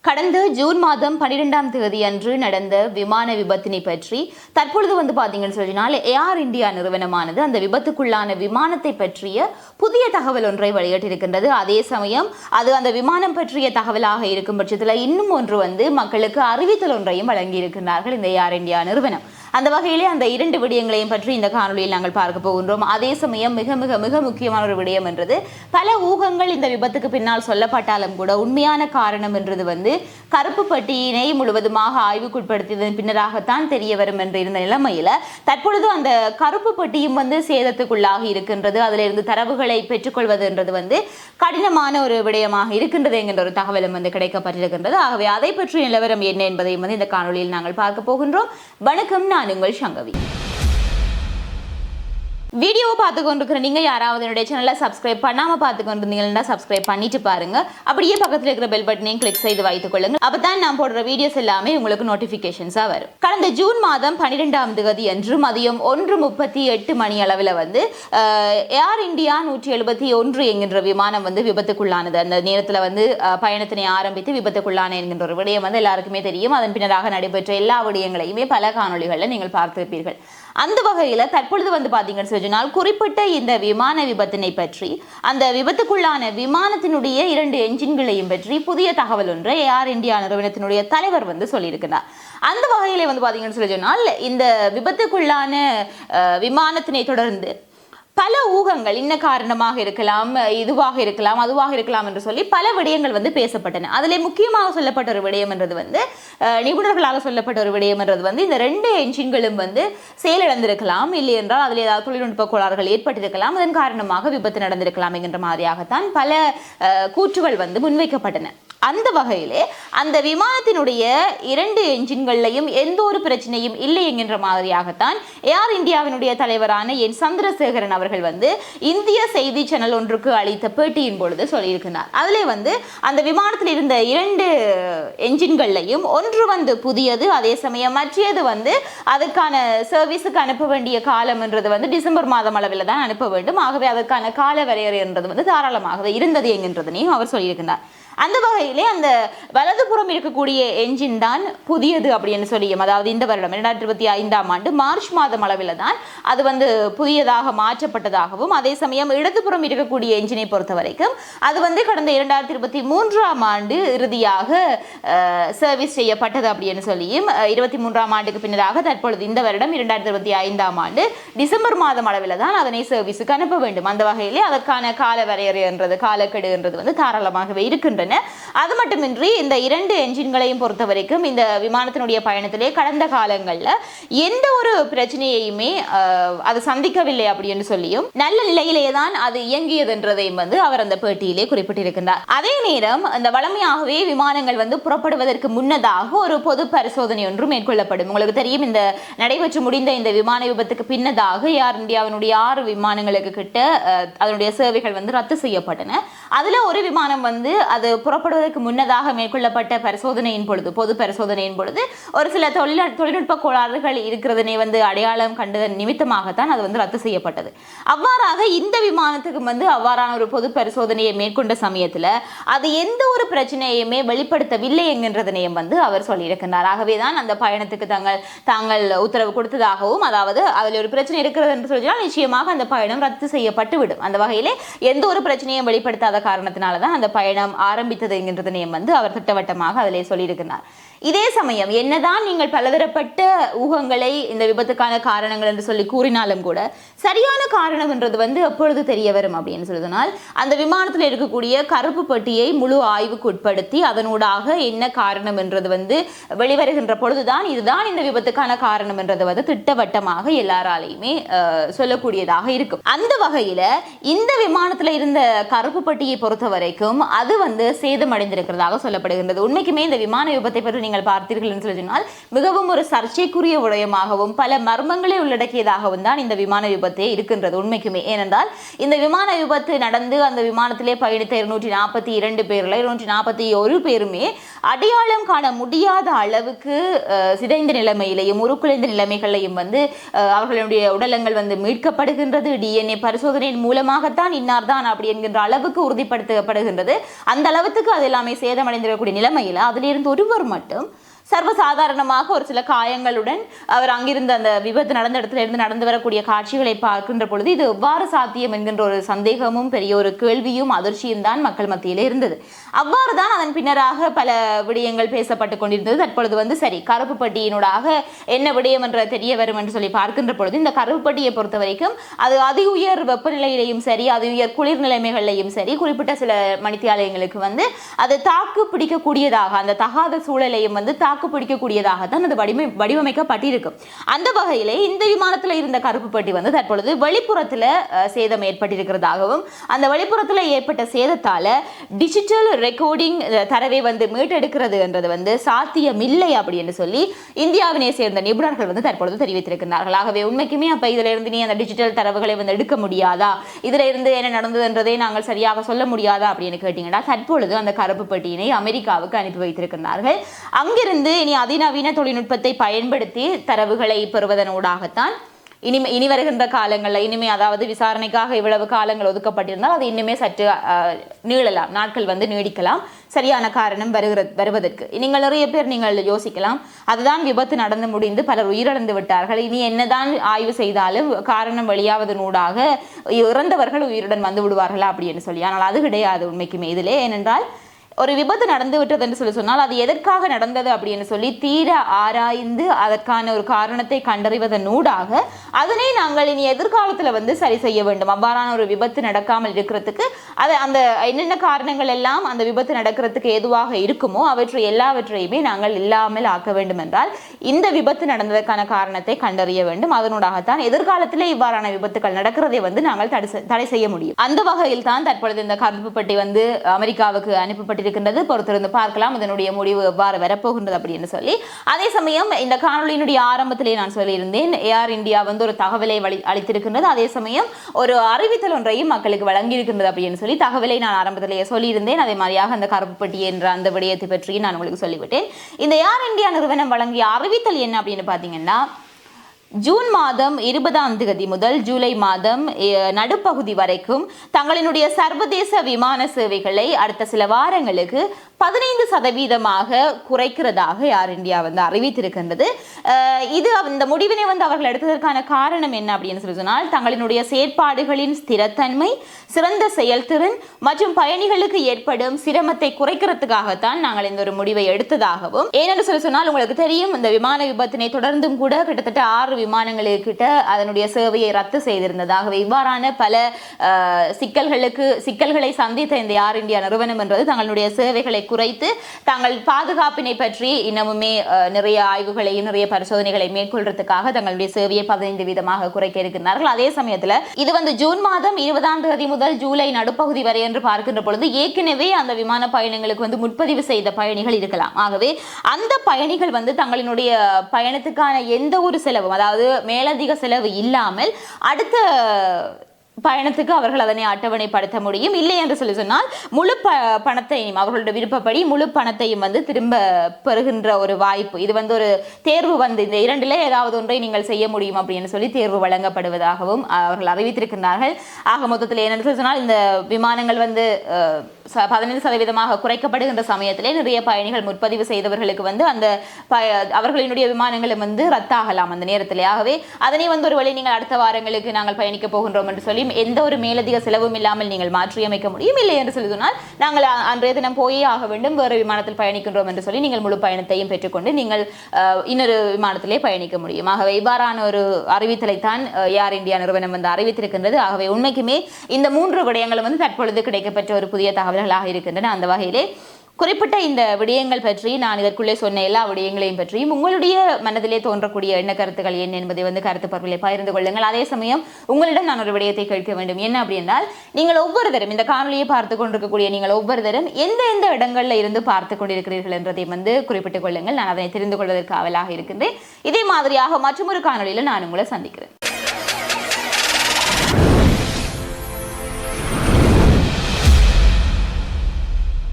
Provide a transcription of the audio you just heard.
கடந்த ஜூன் மாதம் 12ஆம் தேதி அன்று நடந்த விமான விபத்தினை பற்றி தற்பொழுது பாத்தீங்கன்னு சொன்னால் ஏர் இந்தியா நிறுவனமானது அந்த விபத்துக்குள்ளான விமானத்தை பற்றிய புதிய தகவல் ஒன்றை வெளியிட்டிருக்கின்றது. அதே சமயம் அது அந்த விமானம் பற்றிய தகவலாக இருக்கும் பட்சத்தில் இன்னும் ஒன்று மக்களுக்கு அறிவித்தல் ஒன்றையும் வழங்கி இருக்கின்றார்கள் இந்த ஏர் இந்தியா நிறுவனம். அந்த வகையிலே அந்த இரண்டு விடயங்களையும் பற்றி இந்த காணொலியில் நாங்கள் பார்க்க போகின்றோம். அதே சமயம் மிக மிக மிக முக்கியமான ஒரு விடயம் என்றது, பல ஊகங்கள் இந்த விபத்துக்கு பின்னால் சொல்லப்பட்டாலும் கூட உண்மையான காரணம் என்றது கருப்பு பட்டியினை முழுவதுமாக ஆய்வுக்குட்படுத்தியதன் பின்னராகத்தான் தெரிய வரும் என்று இருந்த நிலைமையில தற்பொழுது அந்த கருப்பு பட்டியும் சேதத்துக்குள்ளாகி இருக்கின்றது. அதில் இருந்து தரவுகளை பெற்றுக்கொள்வது என்றது கடினமான ஒரு விடயமாக இருக்கின்றது என்கின்ற ஒரு தகவலும் கிடைக்கப்பட்டிருக்கின்றது. ஆகவே அதை பற்றிய நிலவரம் என்ன என்பதையும் இந்த காணொலியில் நாங்கள் பார்க்க போகின்றோம். வணக்கம், நான் உங்கள் சங்கவி. வீடியோவை பார்த்து கொண்டிருக்கிற நீங்க யாராவது என்னுடைய சேனலை சப்ஸ்கிரைப் பண்ணாம பார்த்து கொண்டிருந்தீங்கன்னா சப்ஸ்கிரைப் பண்ணிட்டு பாருங்க. அப்படியே பக்கத்தில் இருக்கிற பெல் பட்டனையும் கிளிக் செய்து வைத்துக் கொள்ளுங்க. அப்பதான் நான் போடுற வீடியோஸ் எல்லாமே உங்களுக்கு நோட்டிபிகேஷன்ஸா வரும். கடந்த ஜூன் மாதம் 12ஆம் தேதி அன்று மதியம் 1:38 மணி அளவில் ஏர் இந்தியா 171 என்கின்ற விமானம் விபத்துக்குள்ளானது. அந்த நேரத்தில் பயணத்தினை ஆரம்பித்து விபத்துக்குள்ளான என்கின்ற ஒரு விடயம் எல்லாருக்குமே தெரியும். அதன் பின்னராக நடைபெற்ற எல்லா விடயங்களையுமே பல காணொலிகளில் நீங்கள் பார்த்திருப்பீர்கள். அந்த வகையில் தற்பொழுது பாத்தீங்கன்னு சொன்னால் குறிப்பிட்ட இந்த விமான விபத்தினை பற்றி, அந்த விபத்துக்குள்ளான விமானத்தினுடைய 2 என்ஜின்களையும் பற்றி புதிய தகவல் ஒன்றை ஏர் இந்தியா நிறுவனத்தினுடைய தலைவர் சொல்லியிருக்கிறார். அந்த வகையில பாத்தீங்கன்னு சொன்னால் இந்த விபத்துக்குள்ளான விமானத்தினை தொடர்ந்து பல ஊகங்கள் இன்ன காரணமாக இருக்கலாம், இதுவாக இருக்கலாம், அதுவாக இருக்கலாம் என்று சொல்லி பல விடயங்கள் பேசப்பட்டன. அதிலே முக்கியமாக சொல்லப்பட்ட ஒரு விடயம் என்றது நிபுணர்களால் சொல்லப்பட்ட ஒரு விடயம் என்றது இந்த 2 என்ஜின்களும் செயலிழந்திருக்கலாம், இல்லை என்றால் அதில் ஏதாவது தொழில்நுட்ப கோளாறுகள் ஏற்பட்டிருக்கலாம், அதன் காரணமாக விபத்து நடந்திருக்கலாம் என்கின்ற மாதிரியாகத்தான் பல கூற்றுகள் முன்வைக்கப்பட்டன. அந்த வகையிலே அந்த விமானத்தினுடைய 2 என்ஜின்களையும் எந்த ஒரு பிரச்சனையும் இல்லை என்கின்ற மாதிரியாகத்தான் ஏர் இந்தியாவினுடைய தலைவரான என் சந்திரசேகரன் அவர்கள் இந்திய செய்தி சேனல் ஒன்றுக்கு அளித்த பேட்டியின் பொழுது சொல்லியிருக்கிறார். அதிலே அந்த விமானத்தில் இருந்த 2 என்ஜின்களையும் ஒன்று புதியது, அதே சமயம் மற்றது அதுக்கான சர்வீஸுக்கு அனுப்ப வேண்டிய காலம் என்றது டிசம்பர் மாதம் அளவில் தான் அனுப்ப வேண்டும். ஆகவே அதற்கான கால வரையறை என்றது தாராளமாகவே இருந்தது என்கின்றதனையும் அவர் சொல்லியிருக்கிறார். அந்த வகையிலே அந்த வலதுபுறம் இருக்கக்கூடிய என்ஜின் தான் புதியது அப்படின்னு சொல்லியும், அதாவது இந்த வருடம் 2025ஆம் ஆண்டு மார்ச் மாதம் அளவில் தான் அது புதியதாக மாற்றப்பட்டதாகவும், அதே சமயம் இடதுபுறம் இருக்கக்கூடிய என்ஜினை பொறுத்த வரைக்கும் அது கடந்த 2023ஆம் ஆண்டு இறுதியாக சர்வீஸ் செய்யப்பட்டது அப்படின்னு சொல்லியும், 23ஆம் ஆண்டுக்கு பின்னராக தற்பொழுது இந்த வருடம் 2025ஆம் ஆண்டு டிசம்பர் மாதம் அளவில் தான் அதனை சர்வீஸுக்கு அனுப்ப வேண்டும். அந்த வகையிலே அதற்கான கால வரையறை என்றது, காலக்கெடு என்றது தாராளமாகவே இருக்கின்றன. அது மட்டுமின்றி இந்த 2 என்ஜின்களையும் பொறுத்த வரைக்கும் இந்த விமானத்தினுடைய பயணத்திலே கடந்த காலங்களில் எந்த ஒரு பிரச்சனையுமே அது சந்திக்கவில்லை அப்படின்னு சொல்லியும், நல்ல நிலையிலே தான் அது இயங்கியது என்றதையும் அவர் அந்த பேட்டியிலே குறிப்பிட்டிருக்கின்றார். அதே நேரம் அந்த வழமையாகவே விமானங்கள் புறப்படுவதற்கு முன்னதாக ஒரு பொது பரிசோதனை ஒன்று மேற்கொள்ளப்படும். உங்களுக்கு தெரியும், இந்த நடைபெற்று முடிந்த இந்த விமான விபத்துக்கு பின்னதாக ஏர் இந்தியாவினுடைய 6 விமானங்களுக்கு கிட்ட அதனுடைய சேவைகள் ரத்து செய்யப்பட்டன. அதுல ஒரு விமானம் அது புறப்படுவதற்கு முன்னதாக மேற்கொள்ளப்பட்ட பரிசோதனையின் பொழுது, பொது பரிசோதனையின் பொழுது ஒரு சில தொழில்நுட்ப கோளாறுகள் இருக்கிறதனை அடையாளம் கண்டதன் நிமித்தமாகத்தான் அது ரத்து செய்யப்பட்டது. அவ்வாறாக இந்த விமானத்துக்கு அவ்வாறான ஒரு பொது பரிசோதனையை மேற்கொண்ட சமயத்தில் அது எந்த ஒரு பிரச்சனையுமே வெளிப்படுத்தவில்லை என்கின்றதனையும் அவர் சொல்லியிருக்கிறார். ஆகவேதான் அந்த பயணத்துக்கு தாங்கள் உத்தரவு கொடுத்ததாகவும், அதாவது அதில் ஒரு பிரச்சனை இருக்கிறது என்று சொல்லினால் நிச்சயமாக அந்த பயணம் ரத்து செய்யப்பட்டு விடும். அந்த வகையிலே எந்த ஒரு பிரச்சனையும் வெளிப்படுத்தாத காரணத்தினால்தான் அந்த பயணம் ஆரம்பித்தது என்கின்றதனையும் அவர் திட்டவட்டமாக அதிலே சொல்லியிருக்கிறார். இதே சமயம் என்னதான் நீங்கள் பலதரப்பட்ட ஊகங்களை இந்த விபத்துக்கான காரணங்கள் என்று சொல்லி கூறினாலும் கூட சரியான காரணம் என்றது எப்பொழுது தெரிய வரும் அப்படின்னு சொல்லினால், அந்த விமானத்தில் இருக்கக்கூடிய கருப்பு பட்டியை முழு ஆய்வுக்கு உட்படுத்தி அதனூடாக என்ன காரணம் என்றது வெளிவருகின்ற பொழுதுதான் இதுதான் இந்த விபத்துக்கான காரணம் என்றது திட்டவட்டமாக எல்லாராலையுமே சொல்லக்கூடியதாக இருக்கும். அந்த வகையில இந்த விமானத்தில் இருந்த கருப்பு பட்டியை பொறுத்த வரைக்கும் அது சேதமடைந்திருக்கிறதாக சொல்லப்படுகின்றது. உண்மைக்குமே இந்த விமான விபத்தை பற்றி நீங்கள் பார்த்தீர்கள் என்று சொன்னால் மிகவும் ஒரு சர்ச்சைக்குரிய விடயமாகவும் பல மர்மங்களை உள்ளடக்கியதாகவும் தான் இந்த விமான விபத்தே இருக்கின்றது உண்மைக்குமே. ஏனென்றால் இந்த விமான விபத்து நடந்து அந்த விமானத்திலே பயணித்த 242 பேர்ல 241 பேருமே அடையாளம் காண முடியாத அளவுக்கு சிதைந்த நிலைமையிலையும் உருக்குலைந்த நிலைமைகளையும் அவர்களுடைய உடலங்கள் மீட்கப்படுகின்றது. டிஎன்ஏ பரிசோதனையின் மூலமாகத்தான் இன்னார்தான் அப்படி என்கின்ற அளவுக்கு உறுதிப்படுத்தப்படுகின்றது. அந்த அளவுக்கு அளவுக்கு அது எல்லாமே சேதமடைந்திருக்கக்கூடிய நிலைமையில அதிலிருந்து ஒருவர் மட்டும் சர்வசாதாரணமாக ஒரு சில காயங்களுடன் அவர் அங்கிருந்த அந்த விபத்து நடந்த இடத்துல இருந்து நடந்து வரக்கூடிய காட்சிகளை பார்க்கின்ற பொழுது இது எவ்வாறு சாத்தியம் என்கின்ற ஒரு சந்தேகமும் பெரிய ஒரு கேள்வியும் அதிர்ச்சியும் தான் மக்கள் மத்தியிலே இருந்தது. அவ்வாறு தான் அதன் பின்னராக பல விடயங்கள் பேசப்பட்டு கொண்டிருந்தது. தற்பொழுது சரி கருப்பு பட்டியினூடாக என்ன விடயம் என்ற தெரிய வரும் என்று சொல்லி பார்க்கின்ற பொழுது இந்த கருப்பு பட்டியை பொறுத்த வரைக்கும் அது அதி உயர் வெப்பநிலையிலையும் சரி அதி உயர் குளிர் நிலைமைகளிலையும் சரி குறிப்பிட்ட சில மணித்தியாலயங்களுக்கு அது தாக்கு பிடிக்கக்கூடியதாக அந்த தகாத சூழலையும் தாக்கு பிடிக்கக்கூடியதாகத்தான் அது வடிவமைக்கப்பட்டிருக்கும். அந்த வகையிலே இந்த விமானத்தில் இருந்த கருப்பு பட்டி தற்பொழுது வெளிப்புறத்தில் சேதம் ஏற்பட்டிருக்கிறதாகவும் அந்த வெளிப்புறத்தில் ஏற்பட்ட சேதத்தால டிஜிட்டல் ரெக்கார்டிங் தரவை மீட்டெடுக்கிறது என்றது சாத்தியமில்லை அப்படின்னு சொல்லி இந்தியாவினை சேர்ந்த நிபுணர்கள் தற்பொழுது தெரிவித்திருக்கிறார்கள். ஆகவே உண்மைக்குமே அப்ப இதுல இருந்து நீ அந்த டிஜிட்டல் தரவுகளை எடுக்க முடியாதா, இதுல இருந்து என்ன நடந்தது என்றதை நாங்கள் சரியாக சொல்ல முடியாதா அப்படின்னு கேட்டீங்கன்னா தற்பொழுது அந்த கருப்பு பட்டியினை அமெரிக்காவுக்கு அனுப்பி வைத்திருக்கிறார்கள். அங்கிருந்து இனி அதிநவீன தொழில்நுட்பத்தை பயன்படுத்தி தரவுகளை பெறுவதனூடாகத்தான் இனி வருகின்ற காலங்களில் இனிமே அதாவது விசாரணைக்காக இவ்வளவு காலங்கள் ஒதுக்கப்பட்டிருந்தால் அது இன்னுமே சற்று நீளலாம், நாட்கள் நீடிக்கலாம். சரியான காரணம் வருவதற்கு நீங்கள் நிறைய பேர் நீங்கள் யோசிக்கலாம், அதுதான் விபத்து நடந்து முடிந்து பலர் உயிரிழந்து விட்டார்கள், இனி என்னதான் ஆய்வு செய்தாலும் காரணம் வெளியாவதனூடாக இறந்தவர்கள் உயிருடன் வந்து விடுவார்களா அப்படின்னு சொல்லி. ஆனால் அது கிடையாது உண்மைக்குமே இதிலே. ஏனென்றால் ஒரு விபத்து நடந்து விட்டது என்று சொன்னால் அது எதற்காக நடந்தது அப்படின்னு சொல்லி தீர ஆராய்ந்து அதற்கான ஒரு காரணத்தை கண்டறிவதனூடாக அதனை நாங்கள் இனி எதிர்காலத்தில் சரி செய்ய வேண்டும். அவ்வாறான ஒரு விபத்து நடக்காமல் இருக்கிறதுக்கு அது அந்த என்னென்ன காரணங்கள் எல்லாம் அந்த விபத்து நடக்கிறதுக்கு ஏதுவாக இருக்குமோ அவற்றை எல்லாவற்றையுமே நாங்கள் இல்லாமல் ஆக்க வேண்டும் என்றால் இந்த விபத்து நடந்ததற்கான காரணத்தை கண்டறிய வேண்டும். அதனூடாகத்தான் எதிர்காலத்திலே இவ்வாறான விபத்துக்கள் நடக்கிறதை நாங்கள் தடை செய்ய முடியும். அந்த வகையில் தான் தற்பொழுது இந்த கருப்பு பட்டி அமெரிக்காவுக்கு அனுப்பப்பட்டு இருக்கின்றது. பொறுத்திருந்து பார்க்கலாம் இதனுடைய முடிவு எவ்வாறு வரப்போகின்றது அப்படின்னு சொல்லி. அதே சமயம் இந்த காணொலியினுடைய ஆரம்பத்திலே நான் சொல்லியிருந்தேன் ஏர் இந்தியா ஒரு தகவலை அளித்திருக்கின்றது. அதே சமயம் ஒரு அறிவித்தல் ஒன்றையும் மக்களுக்கு வழங்கி இருக்கின்றது அப்படின்னு சொல்லி தகவலை நான் ஆரம்பத்திலேயே சொல்லியிருந்தேன். அதே மாதிரியாக அந்த கருப்பு பட்டி என்ற அந்த விடயத்தை பற்றி நான் உங்களுக்கு சொல்லிவிட்டேன். இந்த ஏர் இந்தியா நிறுவனம் வழங்கிய அறிவித்தல் என்ன அப்படின்னு பார்த்தீங்கன்னா ஜூன் மாதம் 20ஆம் தேதி முதல் ஜூலை மாதம் நடுப்பகுதி வரைக்கும் தங்களினுடைய சர்வதேச விமான சேவைகளை அடுத்த சில வாரங்களுக்கு 15% குறைக்கிறதாக ஏர் இந்தியா அறிவித்திருக்கின்றது. இது இந்த முடிவினை அவர்கள் எடுத்ததற்கான காரணம் என்ன அப்படின்னு சொல்லி சொன்னால் தங்களினுடைய செயற்பாடுகளின் ஸ்திரத்தன்மை, சிறந்த செயல்திறன் மற்றும் பயணிகளுக்கு ஏற்படும் சிரமத்தை குறைக்கிறதுக்காகத்தான் நாங்கள் இந்த ஒரு முடிவை எடுத்ததாகவும், ஏனென்று சொல்லி சொன்னால் உங்களுக்கு தெரியும் இந்த விமான விபத்தினை தொடர்ந்தும் கூட கிட்டத்தட்ட 6 விமானங்களுக்கிட்ட அதனுடைய சேவையை ரத்து செய்திருந்ததாகவே இவ்வாறான பல சிக்கல்களை சந்தித்த இந்த ஏர் இந்தியா நிறுவனம் என்றது தங்களுடைய சேவைகளை குறைத்து தங்கள் பாதுகாப்பினை பற்றி இன்னமுமே நிறைய ஆய்வுகளையும் நிறைய பரிசோதனைகளை மேற்கொள்றதுக்காக தங்களுடைய சேவையை 15% குறைக்க இருக்கிறார்கள். அதே சமயத்தில் இது ஜூன் மாதம் 20ஆம் தேதி முதல் ஜூலை நடுப்பகுதி வரை என்று பார்க்கின்ற பொழுது ஏற்கனவே அந்த விமான பயணங்களுக்கு முன்பதிவு செய்த பயணிகள் இருக்கலாம். ஆகவே அந்த பயணிகள் தங்களினுடைய பயணத்துக்கான எந்த ஒரு செலவும் அதாவது மேலதிக செலவு இல்லாமல் அடுத்த பயணத்துக்கு அவர்கள் அதனை அட்டவணைப்படுத்த முடியும். இல்லை என்று சொல்லி சொன்னால் முழு பணத்தையும் அவர்களுடைய விருப்பப்படி முழு பணத்தையும் திரும்ப பெறுகின்ற ஒரு வாய்ப்பு. இது ஒரு தேர்வு இந்த இரண்டிலே ஏதாவது ஒன்றை நீங்கள் செய்ய முடியும் அப்படின்னு சொல்லி தேர்வு வழங்கப்படுவதாகவும் அவர்கள் அறிவித்திருக்கிறார்கள். ஆக மொத்தத்தில் என்னென்னு சொல்லி சொன்னால் இந்த விமானங்கள் 15% குறைக்கப்படுகின்ற சமயத்திலே நிறைய பயணிகள் முன்பதிவு செய்தவர்களுக்கு அந்த அவர்களினுடைய விமானங்களும் ரத்தாகலாம் அந்த நேரத்திலே. ஆகவே அதனை ஒரு வழி நீங்கள் அடுத்த வாரங்களுக்கு நாங்கள் பயணிக்க போகின்றோம் என்று சொல்லி எந்த ஒரு மேலதிக செலவும் இல்லாமல் நீங்கள் மாற்றியமைக்க முடியும். இல்லை என்று சொல்லி சொன்னால் நாங்கள் அன்றைய தினம் போயே ஆக வேண்டும், வேறு விமானத்தில் பயணிக்கின்றோம் என்று சொல்லி நீங்கள் முழு பயணத்தையும் பெற்றுக்கொண்டு நீங்கள் இன்னொரு விமானத்திலே பயணிக்க முடியும். ஆகவே இவ்வாறான ஒரு அறிவித்தலைத்தான் ஏர் இந்தியா நிறுவனம் அறிவித்திருக்கின்றது. ஆகவே உண்மைக்குமே இந்த 3 விடயங்களும் தற்பொழுது கிடைக்கப்பட்ட ஒரு புதிய தகவல்களாக இருக்கின்றன. அந்த வகையிலே குறிப்பிட்ட இந்த விடயங்கள் பற்றி நான் இதற்குள்ளே சொன்ன எல்லா விடயங்களையும் பற்றியும் உங்களுடைய மனதிலே தோன்றக்கூடிய எண்ண கருத்துக்கள் என்ன என்பதை கருத்து பரவலை பகிர்ந்து கொள்ளுங்கள். அதே சமயம் உங்களிடம் நான் ஒரு விடயத்தை கேட்க வேண்டும். என்ன அப்படின்னால் நீங்கள் ஒவ்வொருத்தரும் இந்த காணொலியை பார்த்து கொண்டிருக்கக்கூடிய நீங்கள் ஒவ்வொருத்தரும் எந்த இடங்களில் இருந்து பார்த்து கொண்டிருக்கிறீர்கள் என்றதை குறிப்பிட்டுக் கொள்ளுங்கள். நான் அதனை தெரிந்து கொள்வதற்கு ஆவலாக இருக்கின்றேன். இதே மாதிரியாக மற்றொரு காணொலியில் நான் உங்களை சந்திக்கிறேன்.